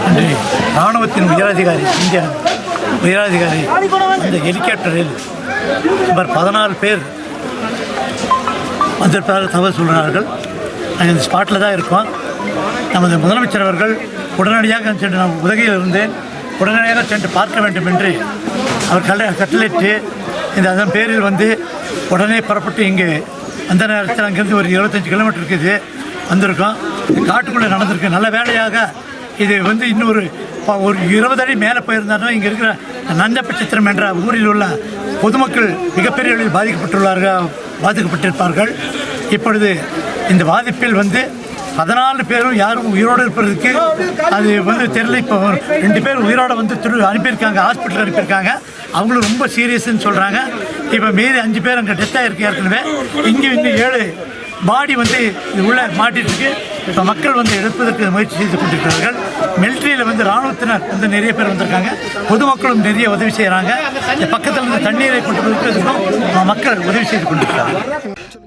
அன்று இராணுவத்தின் உயரதிகாரி இந்திய உயரதிகாரி அந்த ஹெலிகாப்டரில் சுமார் 14 பேர் வந்திருப்பதாக தகவல் சொல்கிறார்கள். நாங்கள் இந்த ஸ்பாட்டில் தான் இருக்கோம். நமது முதலமைச்சர் அவர்கள் உடனடியாக சென்று நான் உதகையில் இருந்தேன், உடனடியாக சென்று பார்க்க வேண்டும் என்று அவர் கட்டளையிட்டு அதன் பேரில் உடனே புறப்பட்டு இங்கே அந்த நேரத்தில் அங்கேருந்து ஒரு 25 கிலோமீட்டர் இருக்குது வந்திருக்கோம். காட்டுக்குள்ளே நடந்திருக்கு. நல்ல வேலையாக இது இன்னொரு 20 அடி மேலே போயிருந்தாலும் இங்கே இருக்கிற நஞ்சப்பச்சித்திரம் என்ற ஊரில் உள்ள பொதுமக்கள் மிகப்பெரிய அளவில் பாதிக்கப்பட்டிருப்பார்கள். இப்பொழுது இந்த பாதிப்பில் 14 பேரும் யாரும் உயிரோடு இருப்பதற்கு அது தெரியல. இப்போ 2 பேர் உயிரோடு அனுப்பியிருக்காங்க, ஹாஸ்பிட்டல் அனுப்பியிருக்காங்க. அவங்களும் ரொம்ப சீரியஸ்ன்னு சொல்கிறாங்க. இப்போ மீறி 5 பேர் அங்கே டெத்தாக இருக்கு ஏற்கனவே. இங்கே இன்னும் 7 பாடி இது உள்ள மாட்டிருக்கு. இப்போ மக்கள் எடுப்பதற்கு முயற்சி செய்து கொண்டிருக்கிறார்கள். மிலிட்ரியில் இராணுவத்தினர் நிறைய பேர் வந்திருக்காங்க. பொதுமக்களும் நிறைய உதவி செய்கிறாங்க. பக்கத்தில் தண்ணீரை கொண்டு போய் மக்கள் உதவி செய்து கொண்டிருக்கிறார்கள்.